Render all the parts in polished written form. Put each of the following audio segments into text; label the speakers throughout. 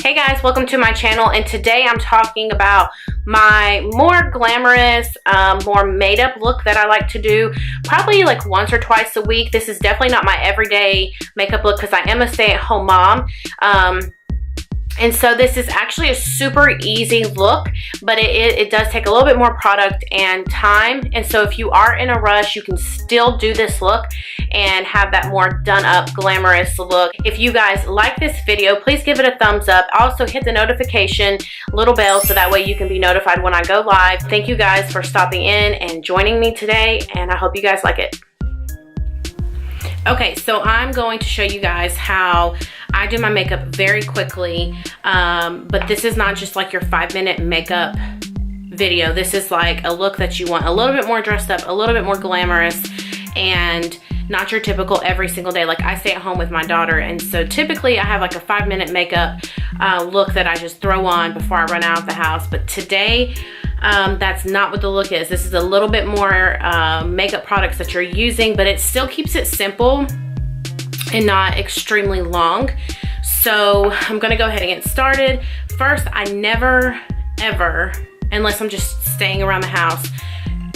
Speaker 1: Hey guys, welcome to my channel, and today I'm talking about my more glamorous, more made up look that I like to do probably like once or twice a week. This is definitely not my everyday makeup look because I am a stay-at-home mom. And so this is actually a super easy look, but it does take a little bit more product and time. And so if you are in a rush, you can still do this look and have that more done up, glamorous look. If you guys like this video, please give it a thumbs up. Also hit the notification little bell so that way you can be notified when I go live. Thank you guys for stopping in and joining me today, and I hope you guys like it. Okay, so I'm going to show you guys how I do my makeup very quickly, but this is not just like your 5-minute makeup video. This is like a look that you want a little bit more dressed up, a little bit more glamorous, and not your typical every single day. Like, I stay at home with my daughter, and so typically I have like a 5-minute makeup look that I just throw on before I run out of the house. But today, that's not what the look is. This is a little bit more makeup products that you're using, but it still keeps it simple and not extremely long. So I'm gonna go ahead and get started. First, I never ever, unless I'm just staying around the house,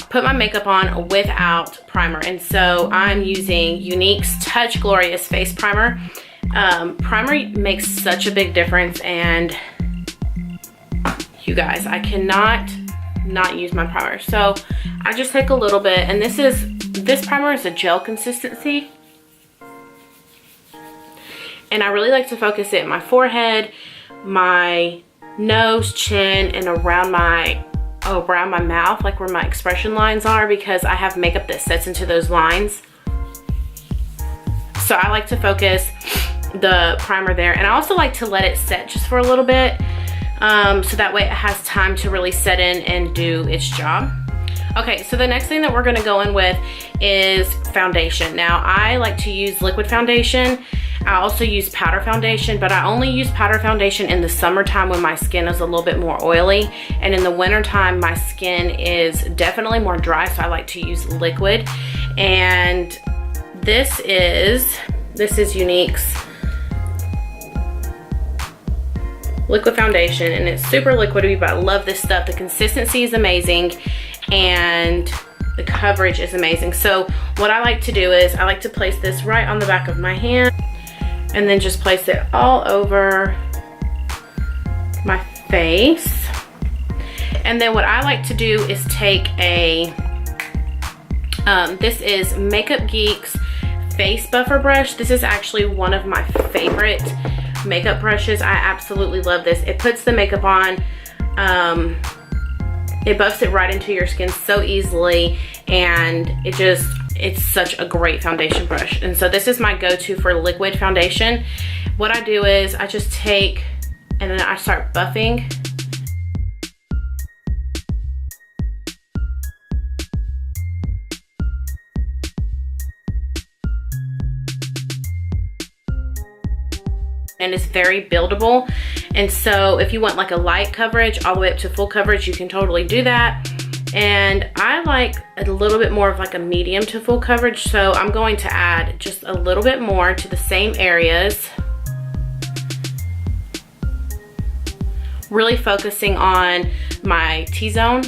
Speaker 1: put my makeup on without primer. And so I'm using Younique's Touch Glorious Face Primer. Primer makes such a big difference, and you guys, I cannot not use my primer. So I just take a little bit, and this primer is a gel consistency, and I really like to focus it in my forehead, my nose, chin, and around my mouth, like where my expression lines are, because I have makeup that sets into those lines. So I like to focus the primer there, and I also like to let it set just for a little bit, so that way it has time to really set in and do its job. Okay, so the next thing that we're gonna go in with is foundation. Now, I like to use liquid foundation. I also use powder foundation, but I only use powder foundation in the summertime when my skin is a little bit more oily, and in the wintertime my skin is definitely more dry, so I like to use liquid. And this is Younique's liquid foundation, and it's super liquidy, but I love this stuff. The consistency is amazing and the coverage is amazing. So what I like to do is I like to place this right on the back of my hand and then just place it all over my face. And then what I like to do is take a this is Makeup Geek's face buffer brush. This is actually one of my favorite makeup brushes. I absolutely love this. It puts the makeup on, it buffs it right into your skin so easily, and it's such a great foundation brush. And so this is my go-to for liquid foundation. What I do is I just take and then I start buffing. And it's very buildable, and so if you want like a light coverage all the way up to full coverage, you can totally do that. And I like a little bit more of like a medium to full coverage, so I'm going to add just a little bit more to the same areas, really focusing on my T-zone.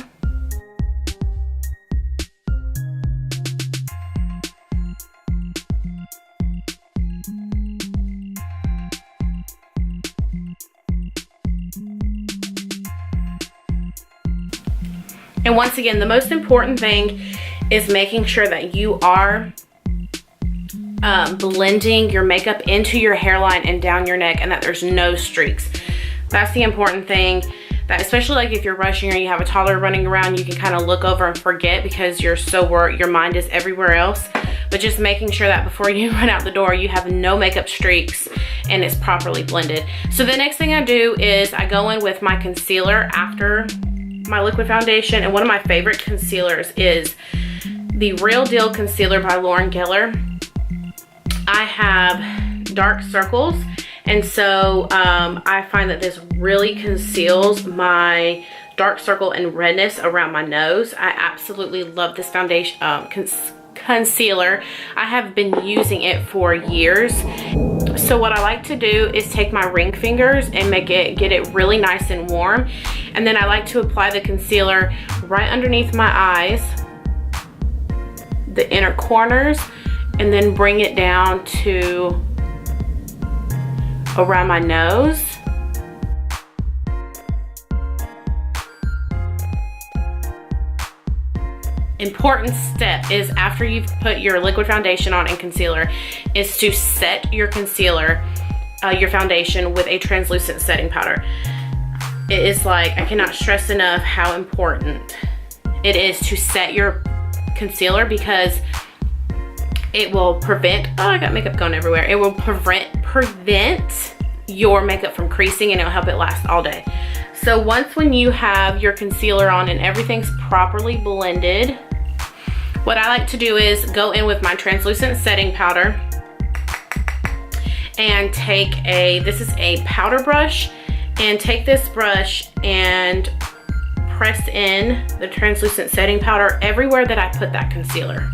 Speaker 1: And once again, the most important thing is making sure that you are blending your makeup into your hairline and down your neck, and that there's no streaks. That's the important thing, that especially like if you're rushing or you have a toddler running around, you can kind of look over and forget because you're so worried, your mind is everywhere else. But just making sure that before you run out the door, you have no makeup streaks and it's properly blended. So the next thing I do is I go in with my concealer after my liquid foundation, and one of my favorite concealers is the Real Deal Concealer by Lauren Geller. I have dark circles, and so I find that this really conceals my dark circle and redness around my nose. I absolutely love this foundation concealer. I have been using it for years. So what I like to do is take my ring fingers and get it really nice and warm. And then I like to apply the concealer right underneath my eyes, the inner corners, and then bring it down to around my nose. Important step is after you've put your liquid foundation on and concealer is to set your concealer, your foundation with a translucent setting powder. It is like, I cannot stress enough how important it is to set your concealer, because it will prevent, oh, I got makeup going everywhere. It will prevent your makeup from creasing, and it'll help it last all day. So when you have your concealer on and everything's properly blended, what I like to do is go in with my translucent setting powder and take this is a powder brush, and take this brush and press in the translucent setting powder everywhere that I put that concealer.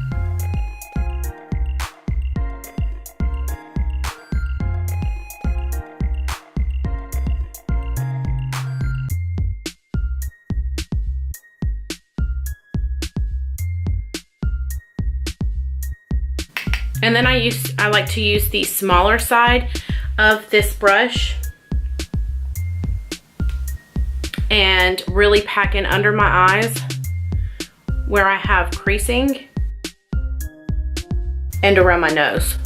Speaker 1: And then I like to use the smaller side of this brush and really pack in under my eyes where I have creasing and around my nose.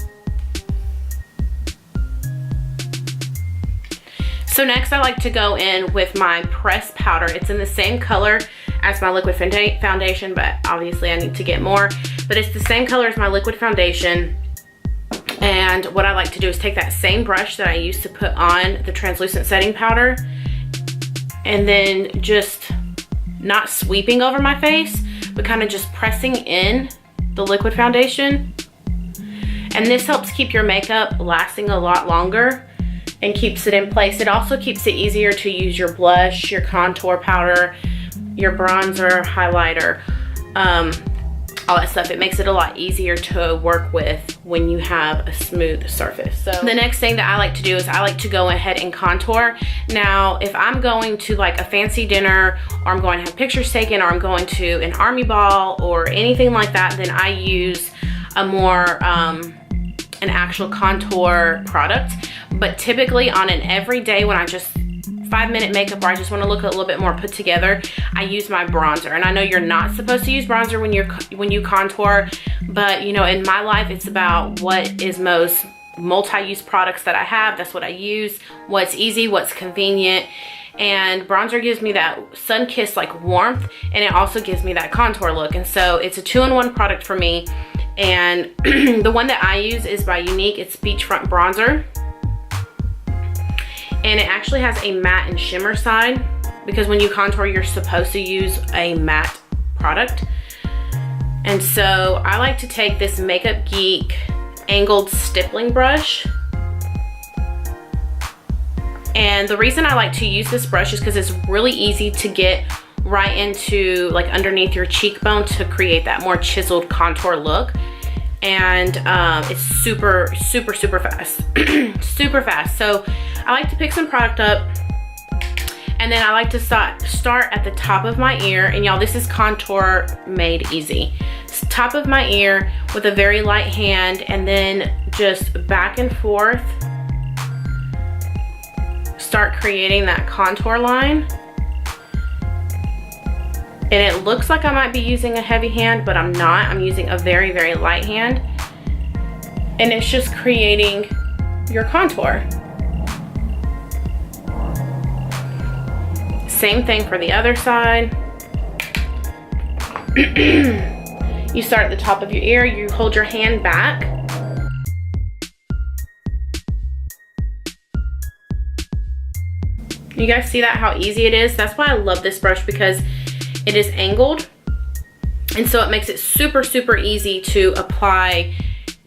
Speaker 1: So next I like to go in with my pressed powder. It's in the same color as my liquid foundation, but obviously I need to get more. But it's the same color as my liquid foundation. And what I like to do is take that same brush that I used to put on the translucent setting powder, and then just not sweeping over my face, but kind of just pressing in the liquid foundation. And this helps keep your makeup lasting a lot longer and keeps it in place. It also keeps it easier to use your blush, your contour powder, your bronzer, highlighter, all that stuff. It makes it a lot easier to work with when you have a smooth surface. So the next thing that I like to do is I like to go ahead and contour. Now, if I'm going to like a fancy dinner, or I'm going to have pictures taken, or I'm going to an army ball or anything like that, then I use a more, an actual contour product. But typically on an everyday, when I just 5-minute makeup where I just want to look a little bit more put together, I use my bronzer. And I know you're not supposed to use bronzer when you contour, but you know, in my life it's about what is most multi-use products that I have. That's what I use, what's easy, what's convenient. And bronzer gives me that sun-kissed like warmth, and it also gives me that contour look. And so it's a 2-in-1 product for me. And the one that I use is by Unique. It's Beachfront Bronzer. And it actually has a matte and shimmer side, because when you contour, you're supposed to use a matte product. And so I like to take this Makeup Geek angled stippling brush. And the reason I like to use this brush is because it's really easy to get right into like underneath your cheekbone to create that more chiseled contour look. And it's super fast. Super fast. So I like to pick some product up, and then I like to start at the top of my ear. And y'all, this is contour made easy. It's top of my ear with a very light hand, and then just back and forth start creating that contour line. And it looks like I might be using a heavy hand, but I'm not. I'm using a very light hand. And it's just creating your contour. Same thing for the other side. You start at the top of your ear, you hold your hand back. You guys see that, how easy it is? That's why I love this brush, because it is angled, and so it makes it super easy to apply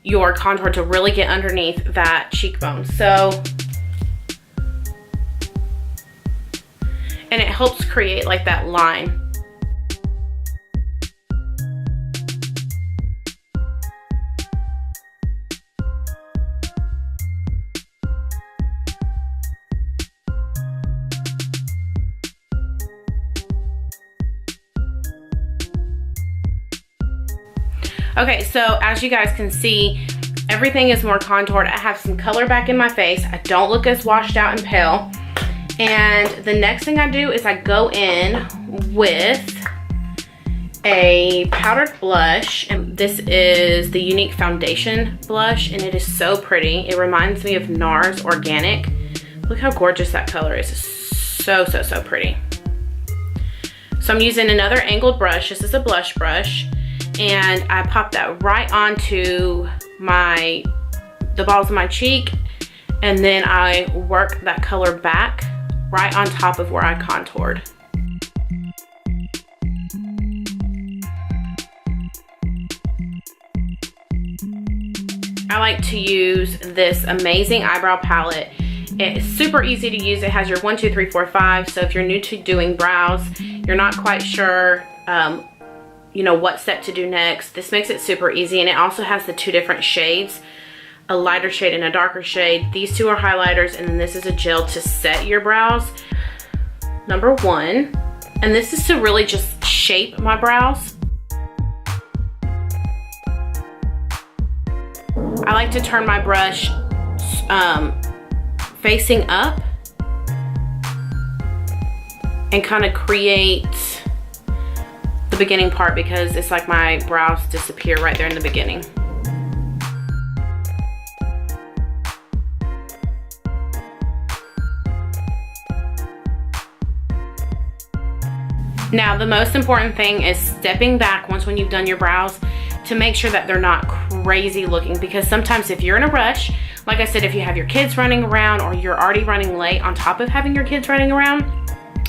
Speaker 1: your contour to really get underneath that cheekbone. So, and it helps create like that line. Okay, so as you guys can see, everything is more contoured. I have some color back in my face. I don't look as washed out and pale. And the next thing I do is I go in with a powdered blush, and this is the Unique Foundation blush, and it is so pretty. It reminds me of NARS Organic. Look how gorgeous that color is. It's so, so, so pretty. So I'm using another angled brush. This is a blush brush, and I pop that right onto the balls of my cheek, and then I work that color back right on top of where I contoured. I like to use this amazing eyebrow palette. It's super easy to use. It has your 1, 2, 3, 4, 5. So if you're new to doing brows, you're not quite sure, you know, what step to do next, this makes it super easy. And it also has the 2 different shades, a lighter shade and a darker shade. These 2 are highlighters, and then this is a gel to set your brows. Number 1, and this is to really just shape my brows. I like to turn my brush facing up and kind of create the beginning part, because it's like my brows disappear right there in the beginning. Now, the most important thing is stepping back once when you've done your brows to make sure that they're not crazy looking, because sometimes if you're in a rush, like I said, if you have your kids running around or you're already running late on top of having your kids running around,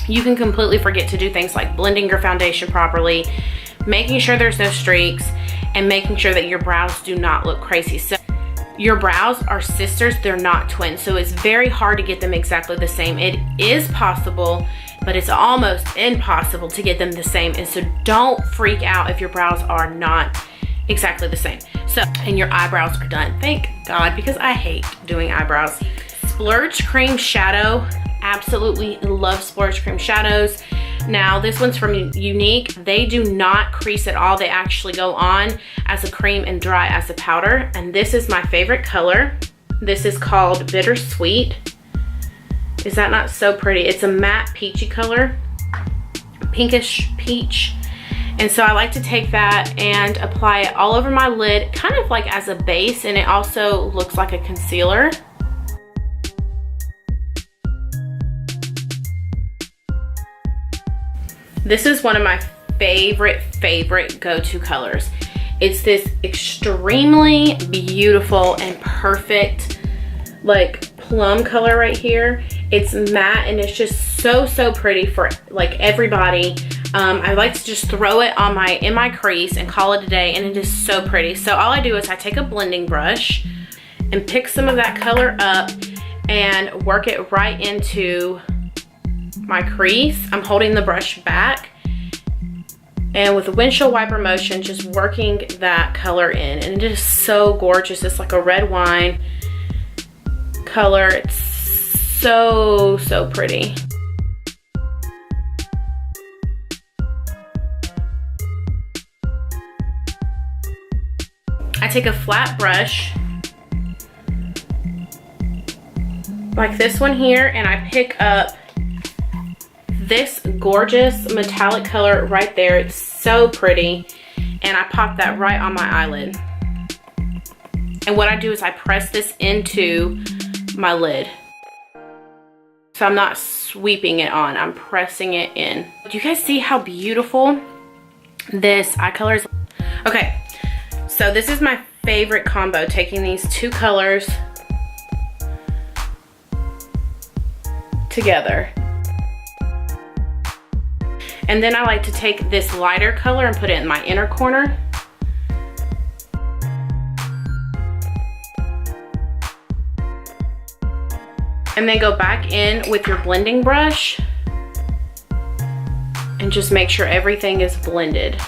Speaker 1: you can completely forget to do things like blending your foundation properly, making sure there's no streaks, and making sure that your brows do not look crazy. So your brows are sisters, they're not twins, so it's very hard to get them exactly the same. It is possible, but it's almost impossible to get them the same. And so don't freak out if your brows are not exactly the same. So, and your eyebrows are done. Thank God, because I hate doing eyebrows. Splurge Cream Shadow. Absolutely love Splurge Cream Shadows. Now, this one's from Unique. They do not crease at all. They actually go on as a cream and dry as a powder. And this is my favorite color. This is called Bittersweet. Is that not so pretty? It's a matte peachy color, pinkish peach. And so I like to take that and apply it all over my lid, kind of like as a base, and it also looks like a concealer. This is one of my favorite go-to colors. It's this extremely beautiful and perfect, like, plum color right here. It's matte and it's just so, so pretty for like everybody. I like to just throw it on in my crease and call it a day, and it is so pretty. So all I do is I take a blending brush and pick some of that color up and work it right into my crease. I'm holding the brush back and with a windshield wiper motion, just working that color in, and it is so gorgeous. It's like a red wine color. It's so, so pretty. I take a flat brush like this one here, and I pick up this gorgeous metallic color right there. It's so pretty, and I pop that right on my eyelid. And what I do is I press this into my lid. So I'm not sweeping it on, I'm pressing it in. Do you guys see how beautiful this eye color is? Okay, so this is my favorite combo, taking these 2 colors together. And then I like to take this lighter color and put it in my inner corner. And then go back in with your blending brush and just make sure everything is blended.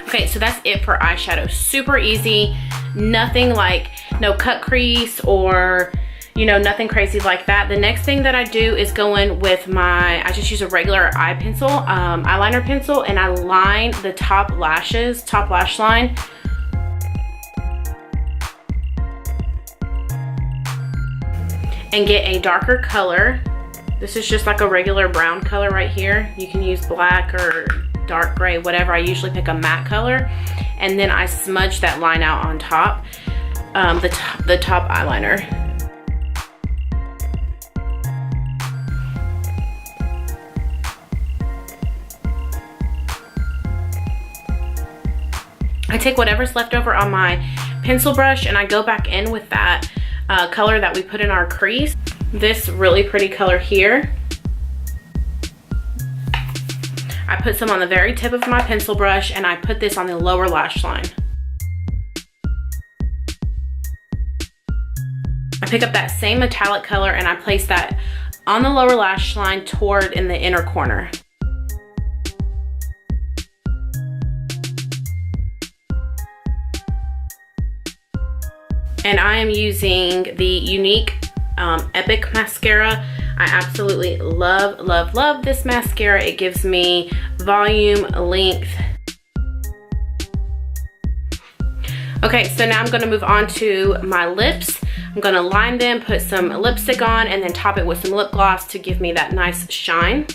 Speaker 1: Okay, so that's it for eyeshadow. Super easy, nothing like, no cut crease or, you know, nothing crazy like that. The next thing that I do is go in with my, I just use a regular eye pencil, eyeliner pencil, and I line the top lash line. And get a darker color. This is just like a regular brown color right here. You can use black or dark gray, whatever. I usually pick a matte color. And then I smudge that line out on top, the top eyeliner. I take whatever's left over on my pencil brush and I go back in with that color that we put in our crease. This really pretty color here. I put some on the very tip of my pencil brush and I put this on the lower lash line. I pick up that same metallic color and I place that on the lower lash line toward in the inner corner. And I am using the Unique Epic mascara. I absolutely love, love, love this mascara. It gives me volume, length. Okay, so now I'm gonna move on to my lips. I'm gonna line them, put some lipstick on, and then top it with some lip gloss to give me that nice shine.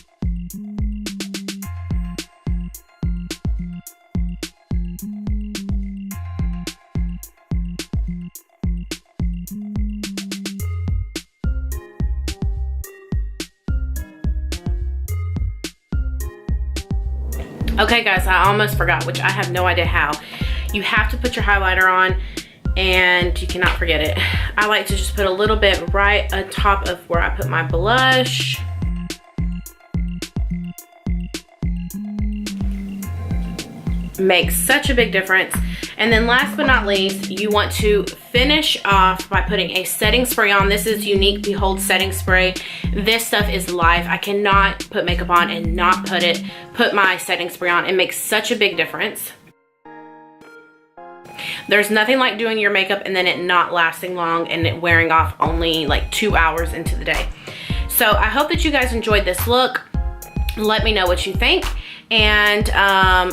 Speaker 1: Okay guys, I almost forgot, which I have no idea how. You have to put your highlighter on and you cannot forget it. I like to just put a little bit right on top of where I put my blush. Makes such a big difference. And then last but not least, you want to finish off by putting a setting spray on. This is Unique Behold setting spray. This stuff is life. I cannot put makeup on and not put my setting spray on. It makes such a big difference. There's nothing like doing your makeup and then it not lasting long and it wearing off only like 2 hours into the day. So I hope that you guys enjoyed this look. Let me know what you think. And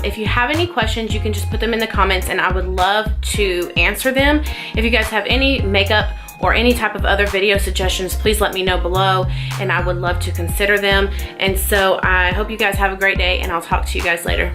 Speaker 1: if you have any questions, you can just put them in the comments and I would love to answer them. If you guys have any makeup or any type of other video suggestions, please let me know below and I would love to consider them. And so I hope you guys have a great day and I'll talk to you guys later.